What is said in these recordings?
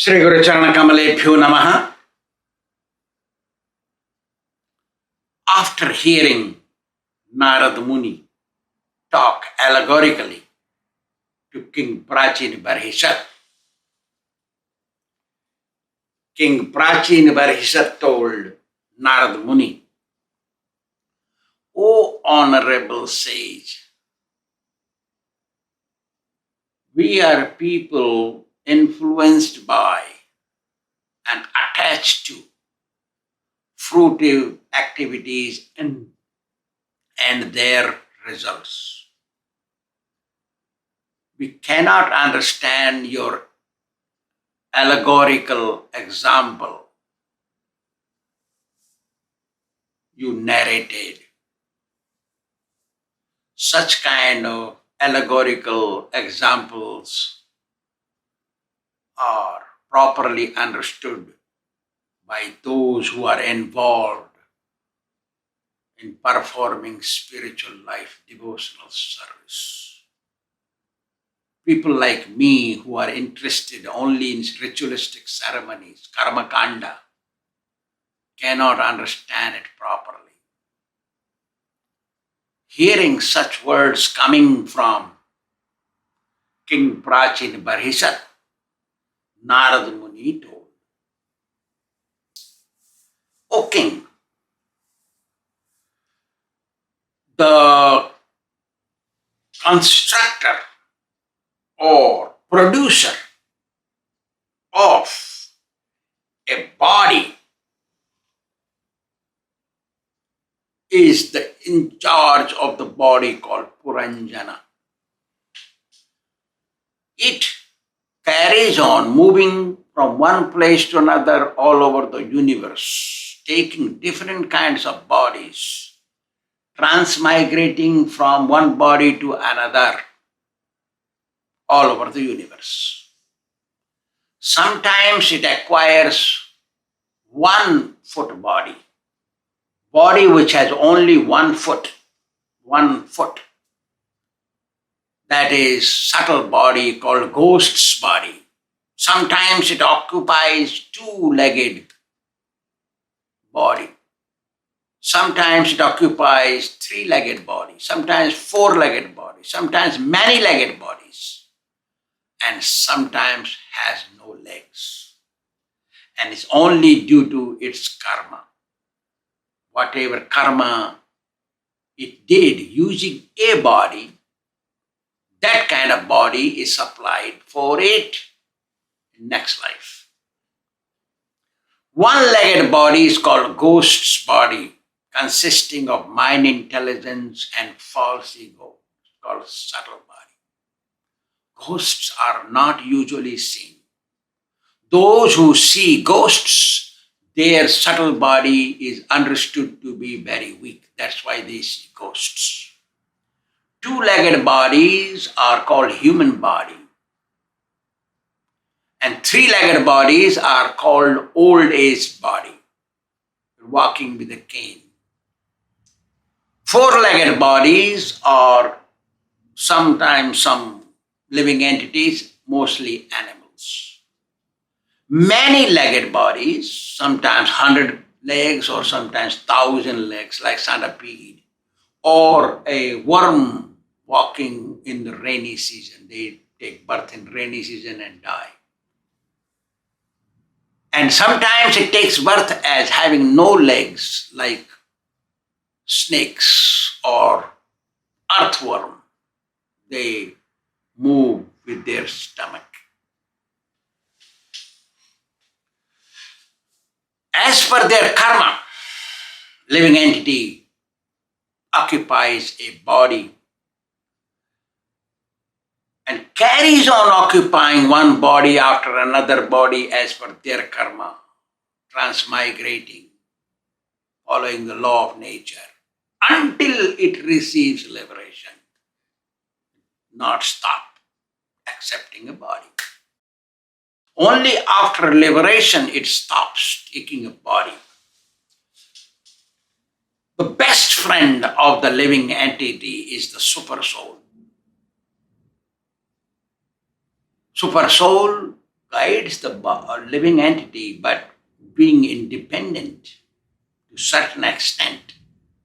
Shri Guru Charana Kamalebhyo Namaha. After hearing Narad Muni talk allegorically to King Prachin Barhishat, King Prachin Barhishat told Narad Muni, "O honorable sage, we are people influenced by and attached to fruitive activities and their results. We cannot understand your allegorical example you narrated. Such kind of allegorical examples are properly understood by those who are involved in performing spiritual life devotional service. People like me who are interested only in ritualistic ceremonies, karma kanda, cannot understand it properly. Hearing such words coming from King Prachin Barhishat, Narad Muni told, O king, the constructor or producer of a body is in charge of the body called Purañjana. It carries on moving from one place to another all over the universe, taking different kinds of bodies, transmigrating from one body to another all over the universe. Sometimes it acquires 1 foot body which has only 1 foot, that is subtle body called ghost's body. Sometimes it occupies 2-legged body. Sometimes it occupies 3-legged body, sometimes 4-legged body, sometimes many-legged bodies, and sometimes has no legs. And it's only due to its karma. Whatever karma it did using a body, that kind of body is supplied for it in next life. 1-legged body is called ghost's body, consisting of mind intelligence and false ego, called subtle body. Ghosts are not usually seen. Those who see ghosts, their subtle body is understood to be very weak. That's why they see ghosts. 2-legged bodies are called human body. And 3-legged bodies are called old age body, walking with a cane. 4-legged bodies are sometimes some living entities, mostly animals. Many-legged bodies, sometimes 100 legs or sometimes 1,000 legs, like centipede, or a worm walking in the rainy season. They take birth in rainy season and die. And sometimes it takes birth as having no legs, like snakes or earthworm. They move with their stomach. As per their karma, living entity occupies a body and carries on occupying one body after another body as per their karma, transmigrating, following the law of nature, until it receives liberation, not stop accepting a body. Only after liberation it stops taking a body. The best friend of the living entity is the super soul. Super soul guides the living entity, but being independent to a certain extent,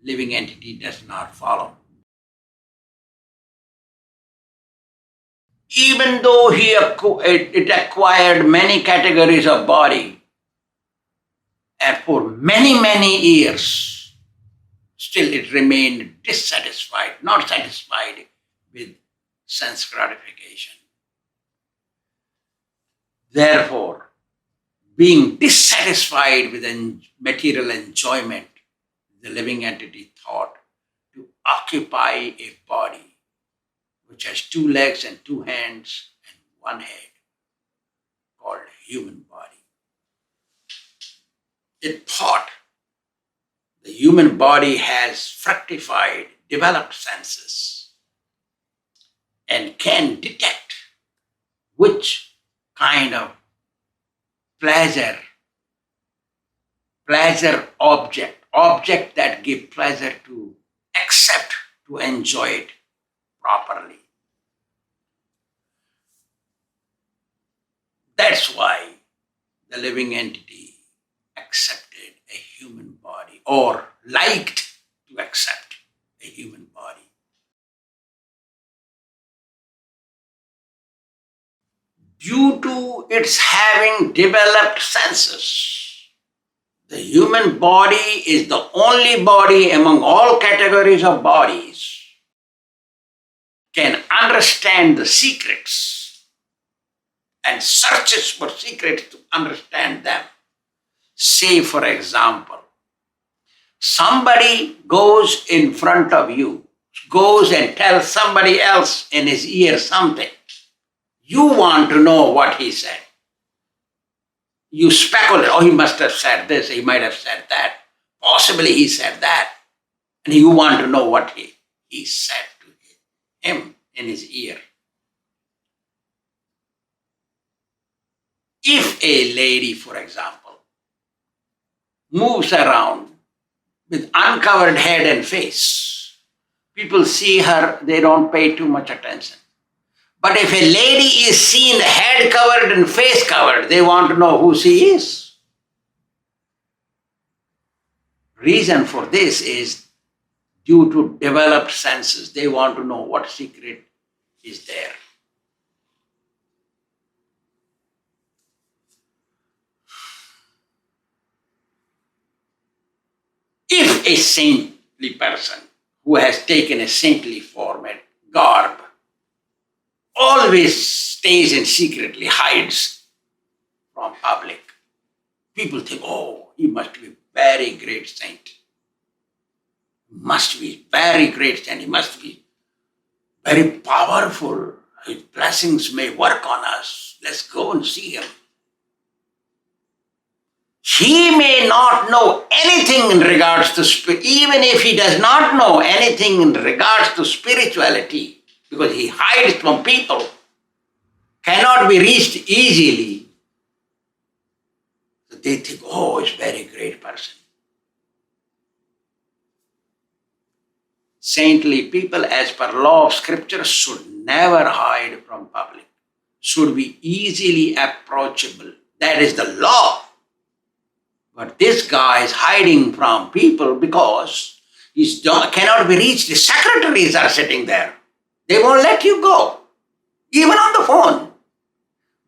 living entity does not follow. Even though it acquired many categories of body, and for many, many years, still it remained dissatisfied, not satisfied with sense gratification. Therefore, being dissatisfied with material enjoyment, the living entity thought to occupy a body which has 2 legs and 2 hands and 1 head, called human body. It thought the human body has fructified, developed senses and can detect which kind of pleasure object that give pleasure to accept, to enjoy it properly. That's why the living entity accepted a human body, or liked to accept a human body. Due to its having developed senses, the human body is the only body among all categories of bodies can understand the secrets and searches for secrets to understand them. Say, for example, somebody goes in front of you, goes and tells somebody else in his ear something. You want to know what he said. You speculate, oh, he must have said this, he might have said that. Possibly he said that. And you want to know what he said to him in his ear. If a lady, for example, moves around with uncovered head and face, people see her, they don't pay too much attention. But if a lady is seen head covered and face covered, they want to know who she is. Reason for this is due to developed senses. They want to know what secret is there. If a saintly person who has taken a saintly form and garb always stays and secretly hides from public, people think, oh, he must be a very great saint. Must be very great saint. He must be very powerful. His blessings may work on us. Let's go and see him. He may not know anything in regards to spirit, even if he does not know anything in regards to spirituality, because he hides from people, cannot be reached easily. So they think, oh, he's a very great person. Saintly people, as per law of scripture, should never hide from public, should be easily approachable. That is the law. But this guy is hiding from people because he cannot be reached. The secretaries are sitting there. They won't let you go, even on the phone,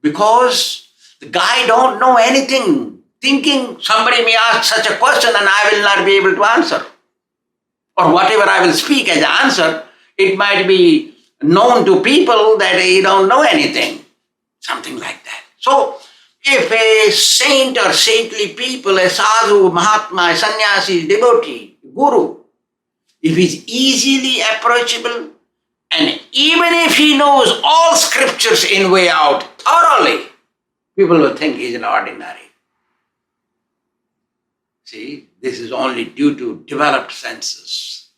because the guy don't know anything, thinking somebody may ask such a question and I will not be able to answer. Or whatever I will speak as an answer, it might be known to people that they don't know anything. Something like that. So, if a saint or saintly people, a sadhu, mahatma, a sannyasi, devotee, guru, if he's easily approachable, and even if he knows all scriptures in way out thoroughly, people will think he's an ordinary. See, this is only due to developed senses.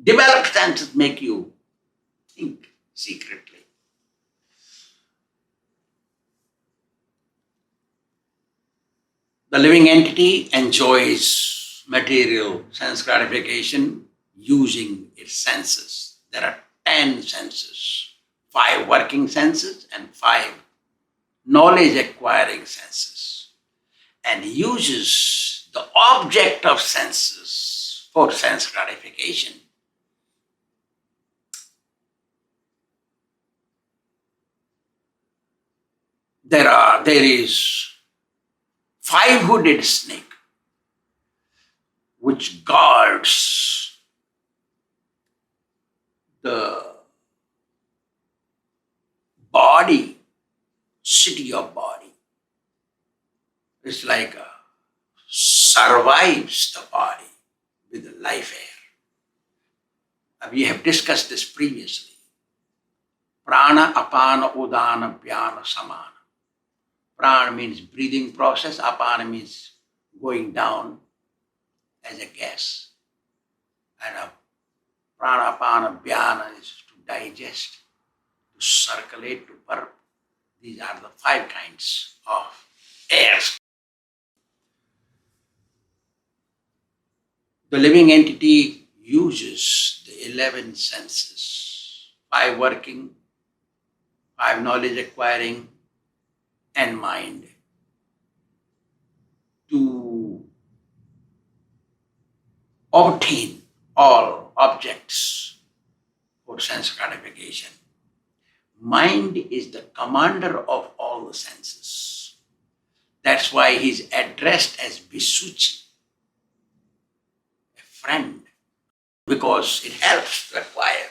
Developed senses make you think secretly. The living entity enjoys material sense gratification using its senses. There are 10 senses, 5 working senses and 5 knowledge acquiring senses, and uses the object of senses for sense gratification. There is 5-hooded snake which guards the body, city of body. It's like survives the body with the life air. We have discussed this previously. Prana, apana, udana, vyana, samana. Prana means breathing process, apana means going down as a gas. And prana, apana, vyana is to digest, to circulate, to burp. These are the 5 kinds of air. The living entity uses the 11 senses, 5 working, 5 knowledge acquiring, and mind to obtain all objects for sense gratification. Mind is the commander of all the senses. That's why he's addressed as Visuchi, a friend, because it helps to acquire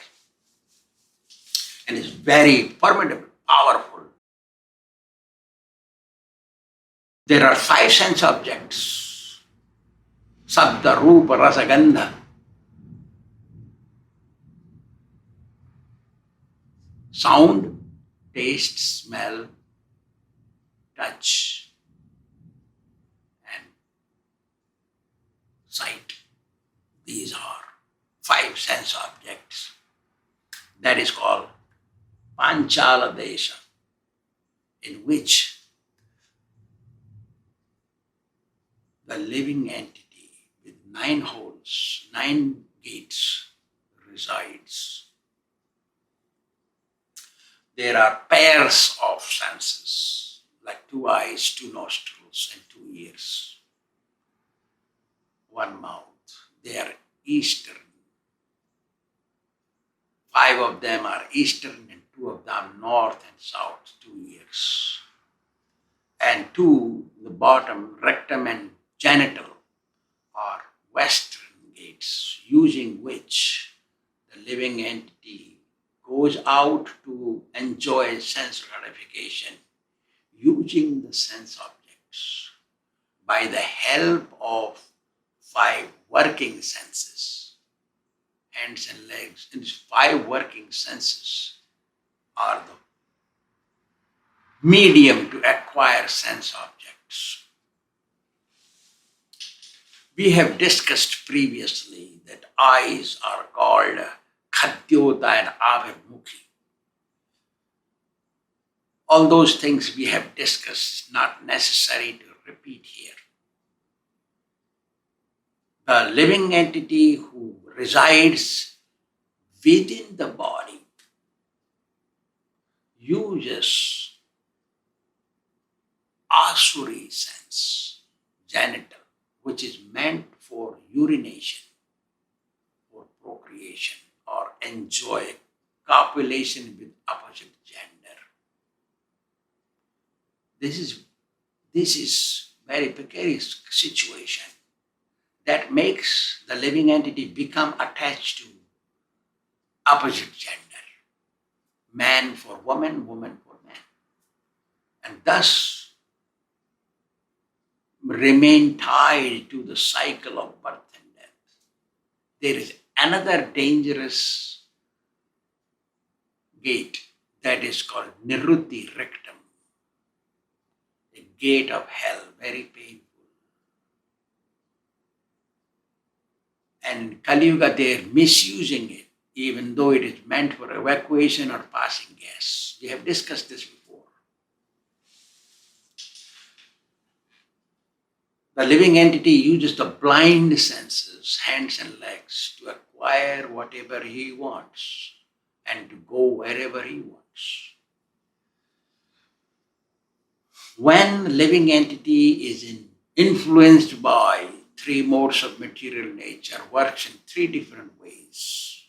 and is very formidable, powerful. There are 5 sense objects: Sabda, Rupa, Rasa, Gandha. Sound, taste, smell, touch, and sight. These are 5 sense objects. That is called Panchala Desha, in which the living entity with 9 holes, 9 gates resides. There are pairs of senses, like 2 eyes, 2 nostrils, and 2 ears, 1 mouth. They are eastern. 5 of them are eastern and 2 of them north and south, 2 ears. And 2, the bottom, rectum and genital, are western gates, using which the living entity goes out to enjoy sense gratification using the sense objects by the help of 5 working senses, hands and legs. And these 5 working senses are the medium to acquire sense objects. We have discussed previously that eyes are called Khadyota and Avimukhi. All those things we have discussed, not necessary to repeat here. The living entity who resides within the body uses Asuri sense, genital, which is meant for urination, for procreation, or enjoy copulation with opposite gender. This is very precarious situation that makes the living entity become attached to opposite gender, man for woman, woman for man, and thus remain tied to the cycle of birth and death. There is another dangerous gate that is called Niruti rectum, the gate of hell, very painful. And in Kali Yuga, they are misusing it, even though it is meant for evacuation or passing gas. We have discussed this before. The living entity uses the blind senses, hands and legs, to acquire whatever he wants and to go wherever he wants. When living entity is influenced by three modes of material nature, works in three different ways.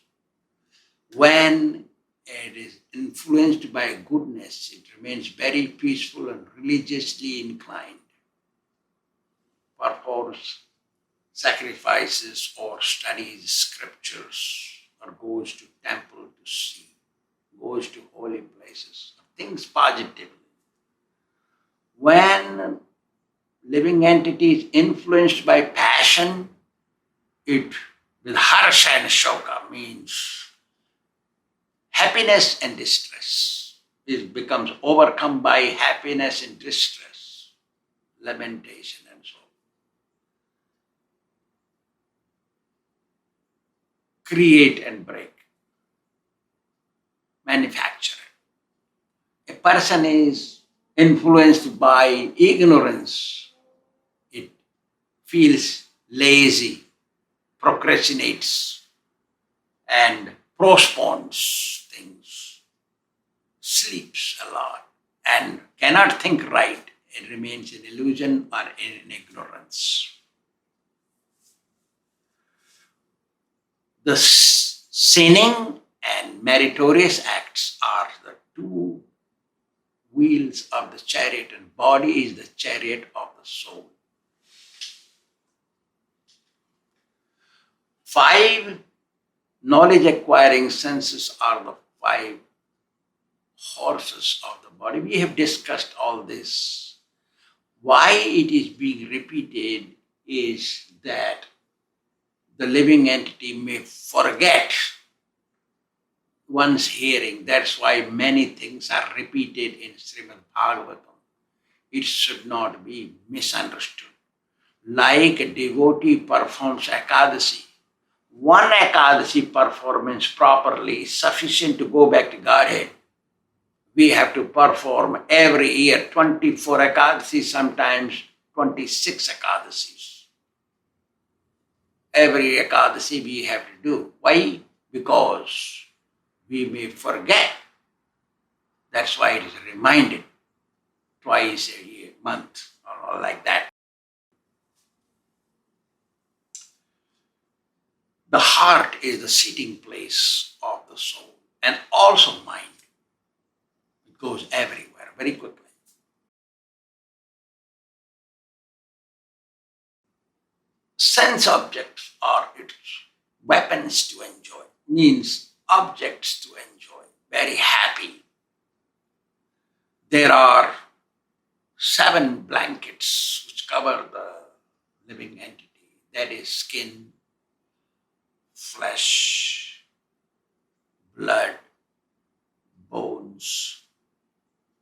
When it is influenced by goodness, it remains very peaceful and religiously inclined, performs sacrifices or studies scriptures, or goes to temple to see, goes to holy places, thinks positively. When living entity is influenced by passion, it with harsha and shoka means happiness and distress. It becomes overcome by happiness and distress, lamentation and so on. Create and break, manufacture. A person is influenced by ignorance. It feels lazy, procrastinates, and postpones things, sleeps a lot, and cannot think right. It remains in illusion or in ignorance. The sinning and meritorious acts are the two wheels of the chariot, and body is the chariot of the soul. 5 knowledge acquiring senses are the 5 horses of the body. We have discussed all this. Why it is being repeated is that the living entity may forget one's hearing. That's why many things are repeated in Śrīmad Bhāgavatam. It should not be misunderstood. Like a devotee performs Ekadasi, one Ekadasi performance properly is sufficient to go back to Godhead. We have to perform every year 24 Ekadasi, sometimes 26 Ekadasis. Every Ekadasi we have to do. Why? Because we may forget. That's why it is reminded twice a year, month, or like that. The heart is the seating place of the soul and also mind. It goes everywhere very quickly. Sense objects are its weapons to enjoy, means objects to enjoy, very happy. There are 7 blankets which cover the living entity. That is skin, flesh, blood, bones,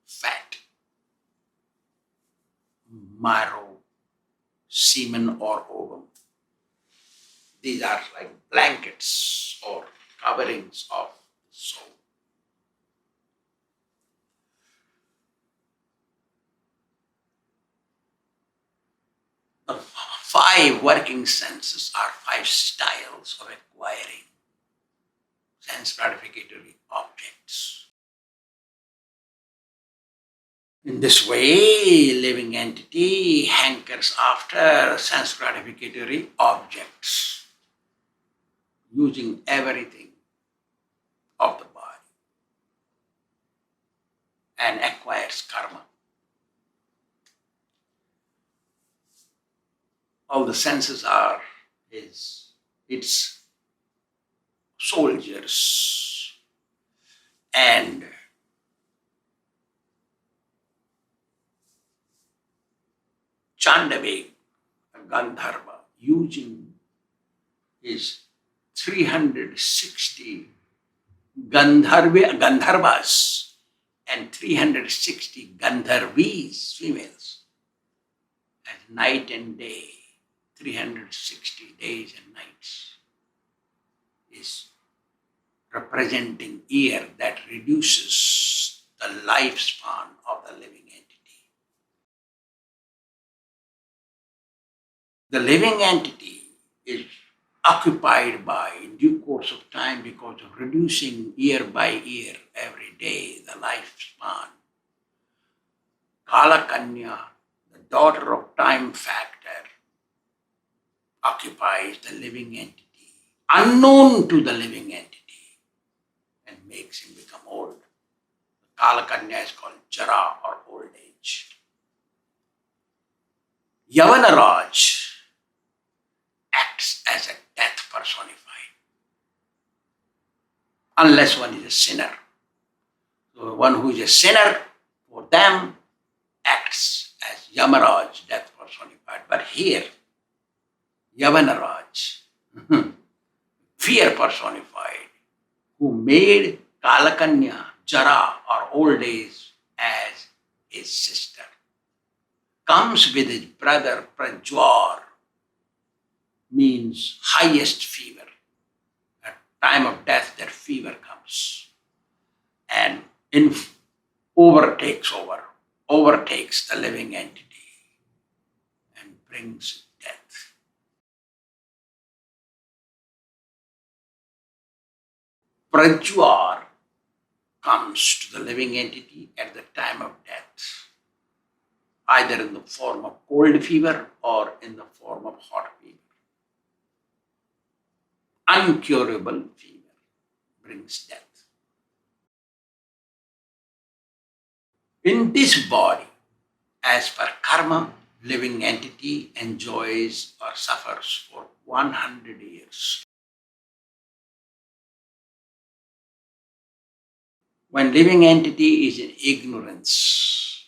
fat, marrow, semen or ovum. These are like blankets or coverings of the soul. The 5 working senses are 5 styles of acquiring sense gratificatory objects. In this way, living entity hankers after sense gratificatory objects, using everything of the body, and acquires karma. All the senses are its soldiers, and Chandavik, a Gandharva, using his 360 Gandharvas and 360 Gandharvis, females, as night and day, 360 days and nights, is representing year that reduces the lifespan of the living entity. The living entity is occupied by, in due course of time, because of reducing year by year, every day, the lifespan, Kalakanya, the daughter of time factor, occupies the living entity, unknown to the living entity, and makes him become old. Kalakanya is called Jara or old age. Yavanaraj acts as a death personified, unless one is a sinner. So one who is a sinner, for them, acts as Yamaraj, death personified. But here, Yavanaraj, fear personified, who made Kalakanya, Jara or old age as his sister, comes with his brother Prajwar, means highest fever. At time of death, that fever comes and overtakes the living entity and brings death. Prajwar comes to the living entity at the time of death, either in the form of cold fever or in the form of hot fever. Uncurable fever brings death. In this body, as per karma, living entity enjoys or suffers for 100 years. When living entity is in ignorance,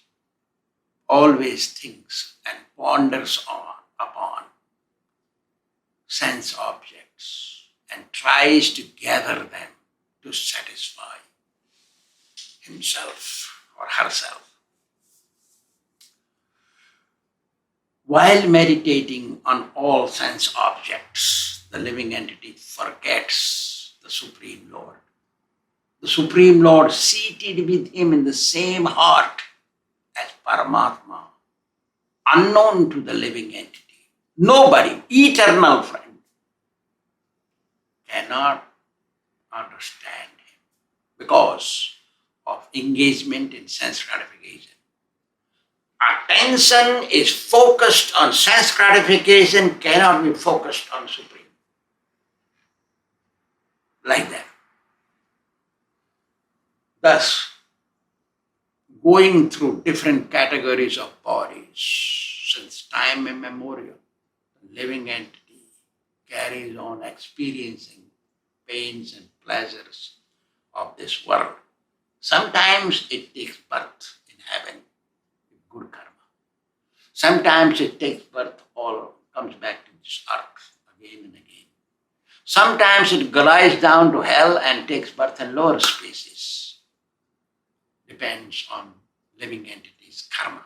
always thinks and ponders upon sense objects and tries to gather them to satisfy himself or herself. While meditating on all sense objects, the living entity forgets the Supreme Lord. The Supreme Lord seated with him in the same heart as Paramatma, unknown to the living entity. Nobody, eternal friend, cannot understand him because of engagement in sense gratification. Attention is focused on sense gratification, cannot be focused on Supreme. Like that. Thus, going through different categories of bodies since time immemorial, the living entity carries on experiencing pains and pleasures of this world. Sometimes it takes birth in heaven with good karma. Sometimes it takes birth or comes back to this earth again and again. Sometimes it glides down to hell and takes birth in lower species. Depends on living entity's karma.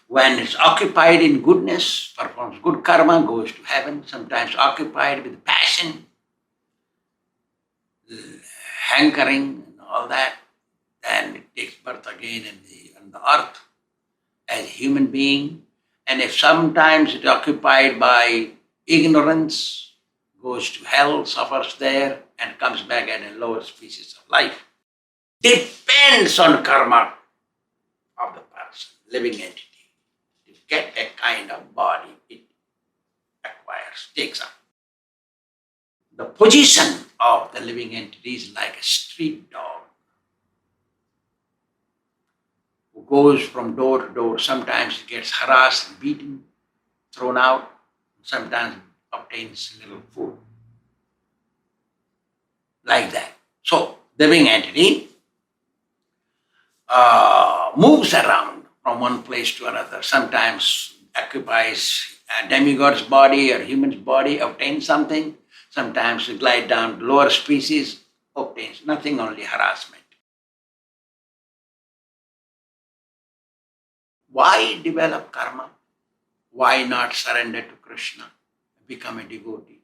When it's occupied in goodness, performs good karma, goes to heaven. Sometimes occupied with passion, hankering and all that, then it takes birth again on the earth as a human being. And if sometimes it's occupied by ignorance, goes to hell, suffers there, and comes back at a lower species of life. Depends on karma of the person, living entity. To get a kind of body, it acquires, takes up. The position of the living entity is like a street dog who goes from door to door. Sometimes he gets harassed and beaten, thrown out, sometimes obtains little food. Like that. So, the living entity moves around from one place to another. Sometimes occupies a demigod's body or human's body, obtains something. Sometimes it glides down to lower species, obtains nothing, only harassment. Why develop karma? Why not surrender to Kṛṣṇa? Become a devotee.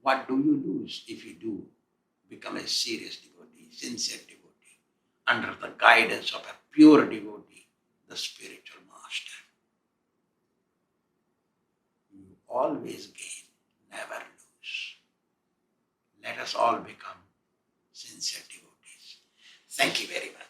What do you lose if you do become a serious devotee, sincere devotee, under the guidance of a pure devotee, the spiritual master? You always gain, never lose. Let us all become sincere devotees. Thank you very much.